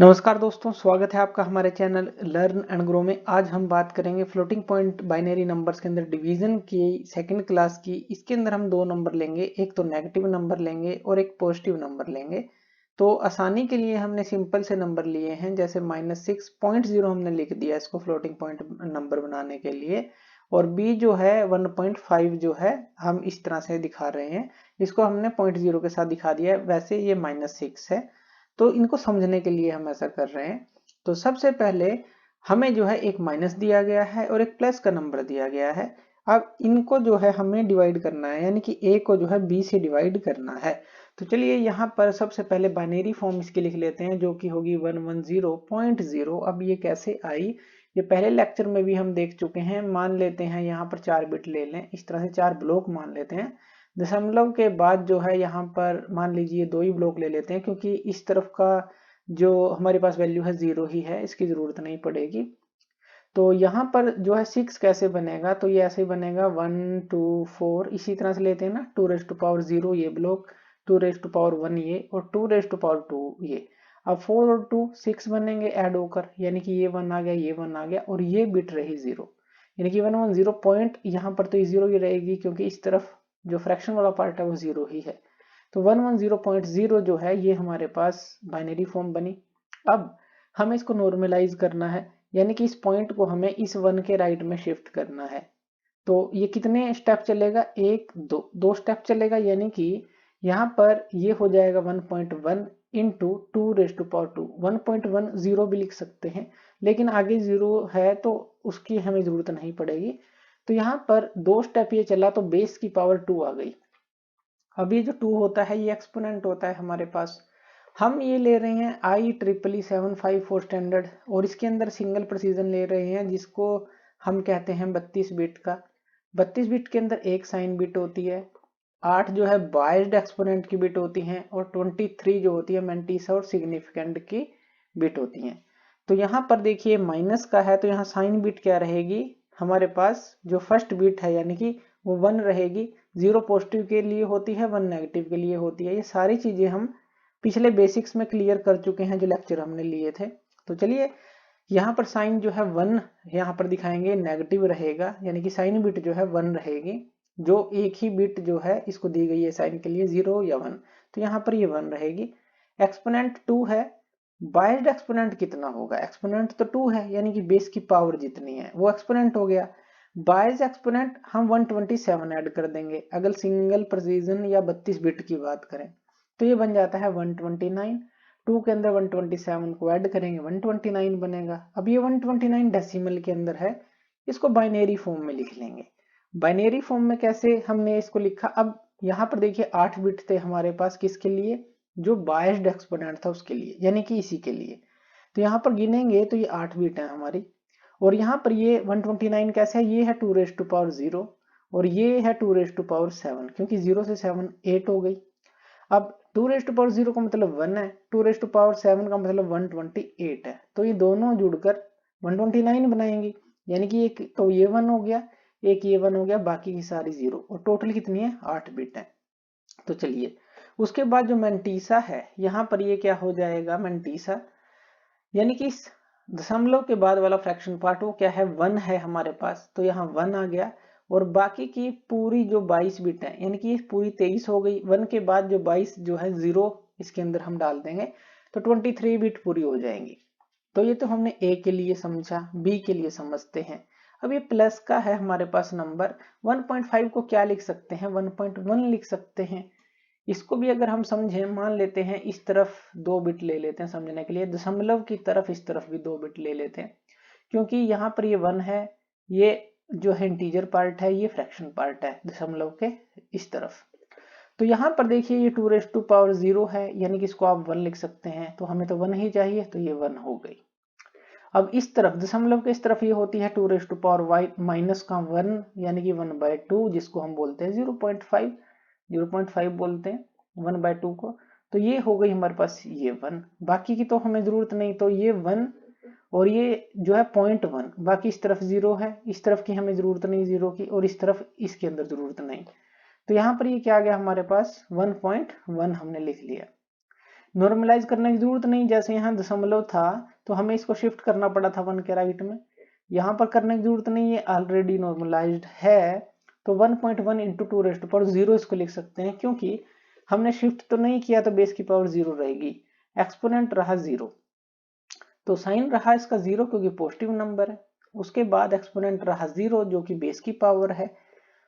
नमस्कार दोस्तों, स्वागत है आपका हमारे चैनल लर्न एंड ग्रो में। आज हम बात करेंगे फ्लोटिंग पॉइंट बाइनरी नंबर्स के अंदर डिवीजन की सेकंड क्लास की। इसके अंदर हम दो नंबर लेंगे, एक तो नेगेटिव नंबर लेंगे और एक पॉजिटिव नंबर लेंगे। तो आसानी के लिए हमने सिंपल से नंबर लिए हैं, जैसे -6.0 हमने लिख दिया इसको फ्लोटिंग पॉइंट नंबर बनाने के लिए। और b जो है 1.5 जो है हम इस तरह से दिखा रहे हैं, इसको हमने 0.0 के साथ दिखा दिया है। वैसे ये -6 है, तो इनको समझने के लिए हम ऐसा कर रहे हैं। तो सबसे पहले हमें जो है एक माइनस दिया गया है और एक प्लस का नंबर दिया गया है। अब इनको जो है हमें डिवाइड करना है, यानी कि a को जो है b से डिवाइड करना है। तो चलिए यहाँ पर सबसे पहले बाइनरी फॉर्म इसकी लिख लेते हैं, जो कि होगी 110.0। अब ये कैसे आई, ये पहले लेक्चर में भी हम देख चुके हैं। मान लेते हैं यहाँ पर 4 बिट ले लें, इस तरह से 4 ब्लॉक मान लेते हैं। दशमलव के बाद जो है यहाँ पर मान लीजिए 2 ही ब्लॉक ले लेते हैं, क्योंकि इस तरफ का जो हमारे पास वैल्यू है 0 ही है, इसकी जरूरत नहीं पड़ेगी। तो यहाँ पर जो है 6 कैसे बनेगा, तो ये ऐसे ही बनेगा 1 2 4, इसी तरह से लेते हैं ना। 2⁻0 ये ब्लॉक, 2⁻1 ये और 2⁻2 ये। अब 4 और 2 6 बनेंगे ऐड होकर, यानी कि ये 1 आ गया, ये 1 आ गया और ये बिट रही 0, यानी कि 110 पॉइंट। यहाँ पर तो ये 0 ही रहेगी, क्योंकि इस तरफ जो फ्रैक्शन वाला पार्ट है वो 0 ही है। तो 110.0 जो है ये हमारे पास बाइनरी फॉर्म बनी। अब हमें इसको नॉर्मलाइज करना है, यानी कि इस पॉइंट को हमें इस 1 के राइट में शिफ्ट करना है। तो ये कितने स्टेप चलेगा, एक दो स्टेप चलेगा, यानी कि यहाँ पर ये हो जाएगा 1.1 इंटू 2⁻2। 1.10 भी लिख सकते हैं, लेकिन आगे 0 है तो उसकी हमें जरूरत नहीं पड़ेगी। तो यहाँ पर 2 स्टेप ये चला तो बेस की पावर 2 आ गई। अब ये जो 2 होता है ये एक्सपोनेंट होता है हमारे पास। हम ये ले रहे हैं IEEE 754 स्टैंडर्ड, और इसके अंदर सिंगल प्रिसीजन ले रहे हैं, जिसको हम कहते हैं 32 बिट का। 32 बिट के अंदर एक साइन बिट होती है, 8 जो है बायस्ड एक्सपोनेंट की बिट होती हैं, और 23 जो होती है मैंटीसा और सिग्निफिकेंट की बिट होती हैं। तो यहाँ पर देखिए माइनस का है, तो यहाँ साइन बिट क्या रहेगी हमारे पास, जो फर्स्ट बिट है यानी कि वो 1 रहेगी। 0 पॉजिटिव के लिए होती है, 1 नेगेटिव के लिए होती है। ये सारी चीजें हम पिछले बेसिक्स में क्लियर कर चुके हैं, जो लेक्चर हमने लिए थे। तो चलिए यहाँ पर साइन जो है 1 यहाँ पर दिखाएंगे, नेगेटिव रहेगा, यानी कि साइन बिट जो है 1 रहेगी। जो एक ही बिट जो है इसको दी गई है साइन के लिए, 0 या 1, तो यहाँ पर ये 1 रहेगी। एक्सपोनेंट 2 है, बायस्ड एक्सपोनेंट कितना होगा, एक्सपोनेंट तो 2 है, यानी कि बेस की पावर जितनी है वो एक्सपोनेंट हो गया। बायस्ड एक्सपोनेंट हम 127 ऐड कर देंगे, अगर सिंगल प्रिसीजन या 32 बिट की बात करें, तो ये बन जाता है 129। 2 के अंदर 127 को ऐड करेंगे, 129 बनेगा। अब ये 129 डेसिमल के अंदर है, इसको बाइनरी फॉर्म में लिख लेंगे। बाइनरी फॉर्म में कैसे हमने इसको लिखा, अब यहाँ पर देखिए 8 बिट थे हमारे पास, किसके लिए, जो बायस्ड एक्सपोनेंट था उसके लिए, यानी कि इसी के लिए। तो यहाँ पर गिनेंगे तो ये 8 बिट है हमारी। और यहाँ पर ये 129 कैसे है, ये है 2⁻0 और ये है 2⁻7, क्योंकि 0 से 7 8 हो गई। अब 2⁻0 का मतलब 1 है, 2⁻7 का मतलब 128 है, तो ये दोनों जुड़कर 129 बनाएंगी, यानी कि एक तो ये 1 हो गया, एक ये 1 हो गया, बाकी की सारी 0, और टोटल कितनी है, 8 बिट है। तो चलिए उसके बाद जो मैंटीसा है, यहाँ पर ये क्या हो जाएगा, मैंटीसा यानी कि इस दशमलव के बाद वाला फ्रैक्शन पार्ट वो क्या है, 1 है हमारे पास, तो यहाँ 1 आ गया। और बाकी की पूरी जो 22 बिट है, यानी कि पूरी 23 हो गई। 1 के बाद जो 22 जो है 0 इसके अंदर हम डाल देंगे, तो 23 बिट पूरी हो जाएंगी। तो ये तो हमने ए के लिए समझा, बी के लिए समझते हैं। अब ये प्लस का है हमारे पास नंबर, 1.5 को क्या लिख सकते हैं, 1.1 लिख सकते हैं। इसको भी अगर हम समझें, मान लेते हैं इस तरफ 2 बिट ले लेते हैं समझने के लिए, दशमलव की तरफ इस तरफ भी 2 बिट ले लेते हैं, क्योंकि यहाँ पर ये 1 है, ये जो है इंटीजर पार्ट है, ये फ्रैक्शन पार्ट है दशमलव के इस तरफ। तो यहाँ पर देखिए ये 2⁻0 है, यानी कि इसको आप 1 लिख सकते हैं, तो हमें तो 1 ही चाहिए, तो ये 1 हो गई। अब इस तरफ दशमलव के इस तरफ ये होती है 2⁻y माइनस का 1, यानी कि 1/2, जिसको हम बोलते हैं 0.5 बोलते हैं 1/2 को। तो ये हो गई हमारे पास ये 1, बाकी की तो हमें जरूरत नहीं, तो ये 1 और ये जो है 0.1, बाकी इस तरफ 0 है, इस तरफ की हमें जरूरत नहीं 0 की, और इस तरफ इसके अंदर जरूरत नहीं। तो यहाँ पर ये क्या आ गया हमारे पास 1.1 हमने लिख लिया। नॉर्मलाइज करने की जरूरत नहीं, जैसे यहाँ दशमलव था तो हमें इसको शिफ्ट करना पड़ा था 1 के राइट में, यहाँ पर करने की जरूरत नहीं है, ऑलरेडी नॉर्मलाइज्ड है। तो 1.1 इंटू 2⁻0 इसको लिख सकते हैं, क्योंकि हमने शिफ्ट तो नहीं किया तो बेस की पावर 0 रहेगी, एक्सपोनेंट रहा 0, तो साइन रहा इसका 0 क्योंकि पॉजिटिव नंबर है। उसके बाद एक्सपोनेंट रहा 0 जो कि बेस की पावर है।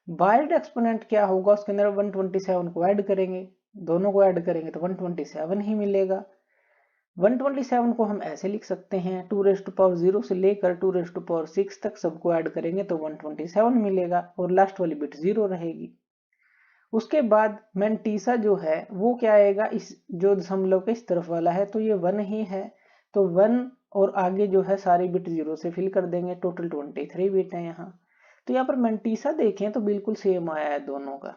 बायड एक्सपोनेंट क्या होगा, उसके अंदर 127 को ऐड करेंगे, दोनों को ऐड करेंगे तो 127 ही मिलेगा। 127 को हम ऐसे लिख सकते हैं 2⁻0 से लेकर 2⁻6 तक सबको ऐड करेंगे तो 127 मिलेगा और लास्ट वाली बिट 0 रहेगी। उसके बाद मेंटीसा जो है वो क्या आएगा, इस जो दशमलव के इस तरफ वाला है तो ये 1 ही है, तो 1 और आगे जो है सारी बिट 0 से फिल कर देंगे, टोटल 23 बिट है यहाँ। तो यहाँ पर मेंटीसा देखें तो बिल्कुल सेम आया है दोनों का।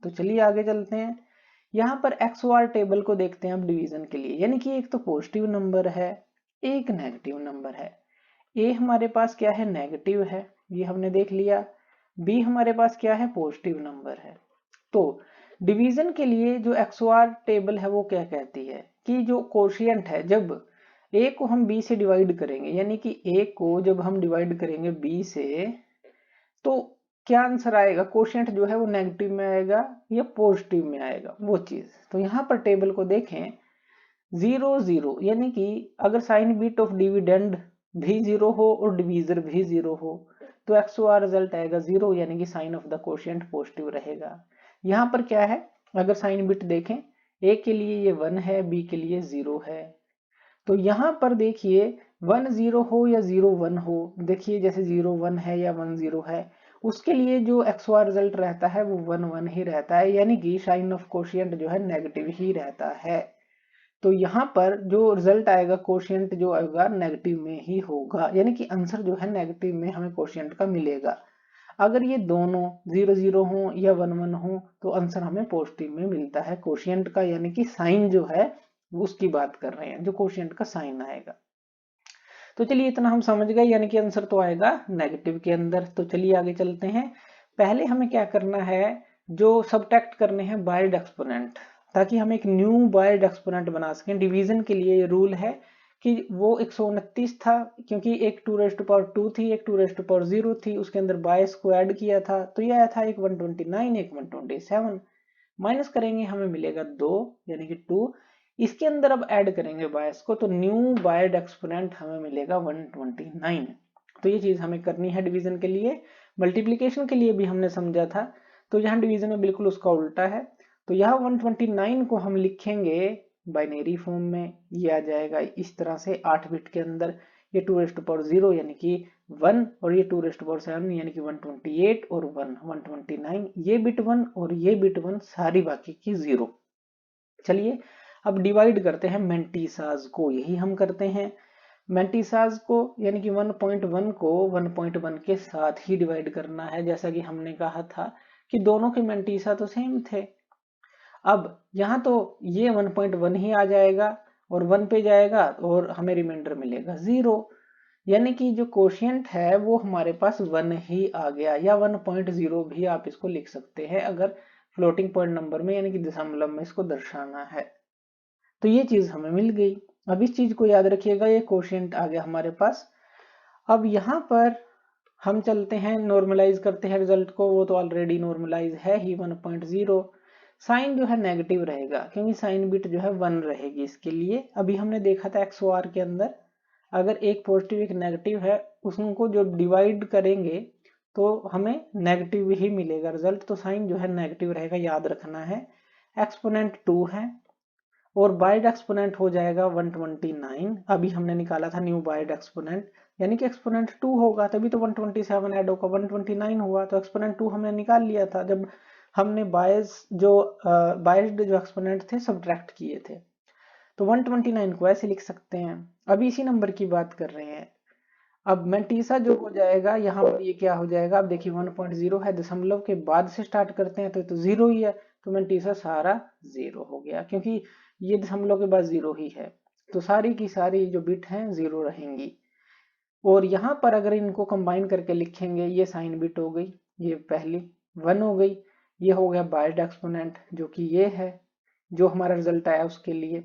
तो चलिए आगे चलते हैं, यहाँ पर XOR टेबल को देखते हैं अब डिवीजन के लिए, यानी कि एक तो पॉजिटिव नंबर है, एक नेगेटिव नंबर है। ए हमारे पास क्या है, नेगेटिव है, ये हमने देख लिया। बी हमारे पास क्या है, पॉजिटिव नंबर है। तो डिवीजन के लिए जो XOR टेबल है वो क्या कहती है कि जो कोशिएंट है, जब ए को हम बी से डिवाइड करेंगे, यानी कि ए को जब हम डिवाइड करेंगे बी से, तो क्या आंसर आएगा, कोशिएंट जो है वो नेगेटिव में आएगा या पॉजिटिव में आएगा, वो चीज। तो यहाँ पर टेबल को देखें 0 0, यानी कि अगर साइन बिट ऑफ डिविडेंड भी 0 हो और डिवीजर भी 0 हो तो XOR रिजल्ट आएगा 0, यानी कि sine of the quotient positive रहेगा। यहाँ पर क्या है, अगर साइन बिट देखें, ए के लिए ये 1 है, बी के लिए 0 है। तो यहाँ पर देखिए 1 0 हो या 0 1 हो, देखिए जैसे 0 1 है या 1 0 है, उसके लिए जो XOR रिजल्ट रहता है वो 1 1 ही रहता है, यानी कि साइन ऑफ कोशिएंट जो है नेगेटिव ही रहता है। तो यहाँ पर जो रिजल्ट आएगा कोशिएंट जो आएगा नेगेटिव में ही होगा, यानी कि आंसर जो है नेगेटिव में हमें कोशिएंट का मिलेगा। अगर ये दोनों 0 0 हो या 1 1 हो तो आंसर हमें पॉजिटिव में मिलता है कोशिएंट का, यानी कि साइन जो है उसकी बात कर रहे हैं, जो कोशिएंट का साइन आएगा। तो चलिए इतना हम समझ गए, यानी कि आंसर तो आएगा नेगेटिव के अंदर। तो चलिए आगे चलते हैं, पहले हमें क्या करना है, जो सबट्रैक्ट करने हैं बायड एक्सपोनेंट, ताकि हम एक न्यू बायड एक्सपोनेंट बना सकें। डिवीजन के लिए ये रूल है कि वो 129 था, क्योंकि एक 2⁻2 थी, एक 2⁻0 थी, उसके अंदर बायस को ऐड किया था तो ये आया था एक 129 एक 127, माइनस करेंगे हमें मिलेगा 2, यानी कि 2। इसके अंदर अब ऐड करेंगे बायस को तो न्यू बायड एक्सपोनेंट हमें मिलेगा 129। तो ये चीज हमें करनी है डिवीजन के लिए। मल्टीप्लिकेशन के लिए भी हमने समझा था, तो यहाँ डिवीजन में बिल्कुल उसका उल्टा है। तो यहाँ 129 को हम लिखेंगे बाइनरी फॉर्म में, ये आ जाएगा इस तरह से 8 बिट के अंदर, ये 2⁻0 यानी कि 1 और ये 2⁻7 यानी कि 128 और 1 129, ये बिट 1 और ये बिट 1, सारी बाकी की 0। चलिए अब डिवाइड करते हैं मेंटीसाज को, यही हम करते हैं। मेंटीसाज को यानी कि 1.1 को 1.1 के साथ ही डिवाइड करना है, जैसा कि हमने कहा था कि दोनों के मेंटीसा तो सेम थे। अब यहाँ तो ये 1.1 ही आ जाएगा और 1 पे जाएगा और हमें रिमाइंडर मिलेगा 0, यानी कि जो कोशिएंट है वो हमारे पास 1 ही आ गया, या 1.0 भी आप इसको लिख सकते हैं अगर फ्लोटिंग पॉइंट नंबर में यानी कि दशमलव में इसको दर्शाना है। तो ये चीज हमें मिल गई। अब इस चीज को याद रखिएगा, ये कोशिएंट आ गया हमारे पास। अब यहाँ पर हम चलते हैं, नॉर्मलाइज करते हैं रिजल्ट को, वो तो ऑलरेडी नॉर्मलाइज है ही 1.0। साइन जो है नेगेटिव रहेगा क्योंकि साइन बिट जो है 1 रहेगी इसके लिए। अभी हमने देखा था XOR के अंदर अगर एक पॉजिटिव एक नेगेटिव है, उसको जो डिवाइड करेंगे तो हमें नेगेटिव ही मिलेगा रिजल्ट, तो साइन जो है नेगेटिव रहेगा, याद रखना है। एक्सपोनेंट 2 है और बायड एक्सपोनेंट हो जाएगा 129, अभी हमने निकाला था न्यू बायड एक्सपोनेंट, यानी कि एक्सपोनेंट 2 होगा तभी तो 127 ऐड होगा, 129 हुआ तो एक्सपोनेंट 2 हमने निकाल लिया था जब हमने बायस्ड जो एक्सपोनेंट थे सब्ट्रैक्ट किए थे। तो 129 को ऐसे लिख सकते हैं। अभी इसी नंबर की बात कर रहे हैं। अब मेंटीसा जो हो जाएगा यहाँ पर, ये क्या हो जाएगा, अब देखिए 1.0 है, दशमलव के बाद से स्टार्ट करते हैं तो 0 ही है, तो मेंटीसा सारा 0 हो गया क्योंकि ये दशमलव के बाद 0 ही है, तो सारी की सारी जो बिट हैं 0 रहेंगी। और यहाँ पर अगर इनको कंबाइन करके लिखेंगे, ये साइन बिट हो गई, ये पहली 1 हो गई, ये हो गया बायड एक्सपोनेंट जो कि ये है जो हमारा रिजल्ट आया उसके लिए।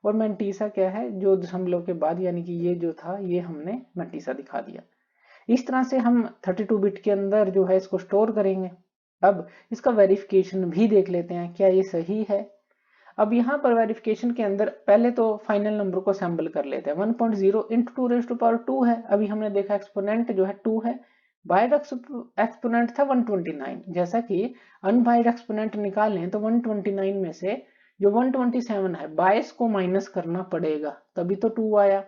और मैंटीसा क्या है, जो दशमलव के बाद, यानी कि ये जो था ये हमने मैंटीसा दिखा दिया। इस तरह से हम 32 बिट के अंदर जो है इसको स्टोर करेंगे। अब इसका वेरिफिकेशन भी देख लेते हैं क्या ये सही है। अब यहाँ पर वेरिफिकेशन के अंदर पहले तो फाइनल नंबर को असेंबल कर लेते हैं। 1.0 इंटू 2 रेज़ टू पावर 2 है। अभी हमने देखा एक्सपोनेंट जो है 2 है, बायड एक्सपोनेंट था 129। जैसा कि अनबायड एक्सपोनेंट निकालें तो 129 में से जो 127 है 22 को माइनस करना पड़ेगा, तभी तो 2 आया।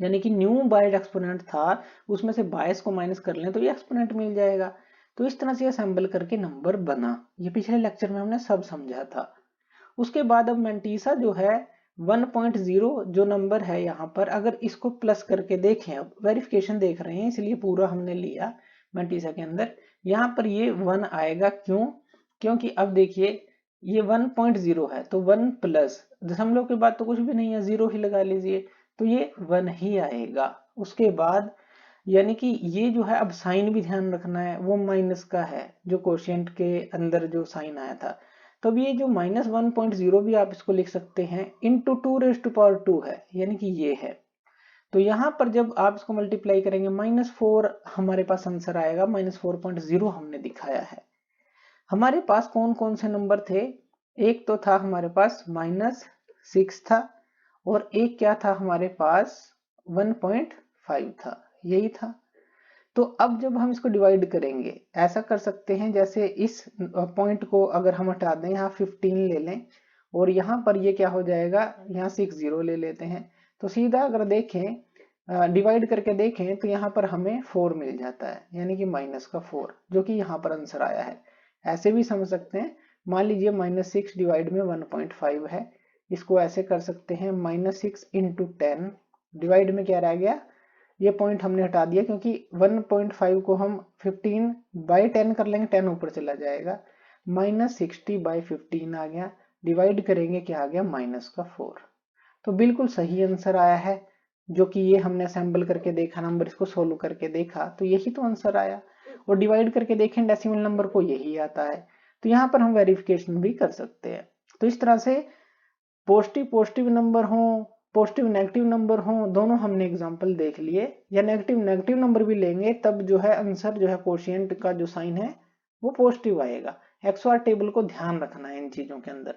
यानी कि न्यू बायड एक्सपोनेंट था, उसमें से 22 को माइनस कर लें तो ये एक्सपोनेंट मिल जाएगा। तो इस तरह से असेंबल करके नंबर बना। ये पिछले लेक्चर में हमने सब समझा था। उसके बाद अब मैंटीसा जो है 1.0 जो नंबर है यहाँ पर, अगर इसको प्लस करके देखें, अब वेरिफिकेशन देख रहे हैं इसलिए पूरा हमने लिया मैंटीसा के अंदर, यहाँ पर ये 1 आएगा। क्यों? क्योंकि अब देखिए ये 1.0 है तो 1 प्लस दशमलव के बाद तो कुछ भी नहीं है, 0 ही लगा लीजिए, तो ये 1 ही आएगा। उसके बाद यानी कि ये जो है, अब साइन भी ध्यान रखना है, वो माइनस का है जो कोशिएंट के अंदर जो साइन आया था। तो अब ये जो -1.0 भी आप इसको लिख सकते हैं, इंटू 2 रेज़ टू पावर 2 है, यानी कि ये है। तो यहाँ पर जब आप इसको मल्टीप्लाई करेंगे -4 हमारे पास आंसर आएगा। -4.0 हमने दिखाया है। हमारे पास कौन कौन से नंबर थे? एक तो था हमारे पास -6 था, और एक क्या था हमारे पास 1.5 था, यही था। तो अब जब हम इसको डिवाइड करेंगे ऐसा कर सकते हैं, जैसे इस पॉइंट को अगर हम हटा दें, यहाँ 15 ले लें, और यहाँ पर ये क्या हो जाएगा, यहाँ 60 ले लेते हैं, तो सीधा अगर देखें डिवाइड करके देखें तो यहाँ पर हमें 4 मिल जाता है, यानी कि माइनस का 4, जो कि यहाँ पर आंसर आया है। ऐसे भी समझ सकते हैं, मान लीजिए -6 डिवाइड में 1.5 है, इसको ऐसे कर सकते हैं -6 इंटू 10 डिवाइड में क्या रह गया, ये पॉइंट हमने हटा दिया क्योंकि 1.5 को हम 15/10 कर लेंगे, 10 ऊपर चला जाएगा, -60/15 आ गया। डिवाइड करेंगे क्या आ गया, माइनस का 4। तो बिल्कुल सही आंसर आया है, जो कि ये हमने असेंबल करके देखा नंबर, इसको सोल्व करके देखा तो यही तो आंसर आया। और डिवाइड करके देखें डेसिमल नंबर को, यही आता है। तो यहाँ पर हम वेरिफिकेशन भी कर सकते हैं। तो इस तरह से पॉजिटिव नंबर हो, पॉजिटिव नेगेटिव नंबर हो, दोनों हमने एग्जांपल देख लिए। या नेगेटिव नंबर भी लेंगे तब जो है आंसर जो है कोशिएंट का जो साइन है वो पॉजिटिव आएगा। XOR टेबल को ध्यान रखना है इन चीजों के अंदर।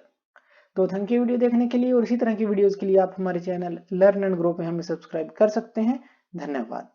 तो थैंक यू वीडियो देखने के लिए, और इसी तरह की वीडियोस के लिए आप हमारे चैनल लर्न एंड ग्रो पे हमें सब्सक्राइब कर सकते हैं। धन्यवाद।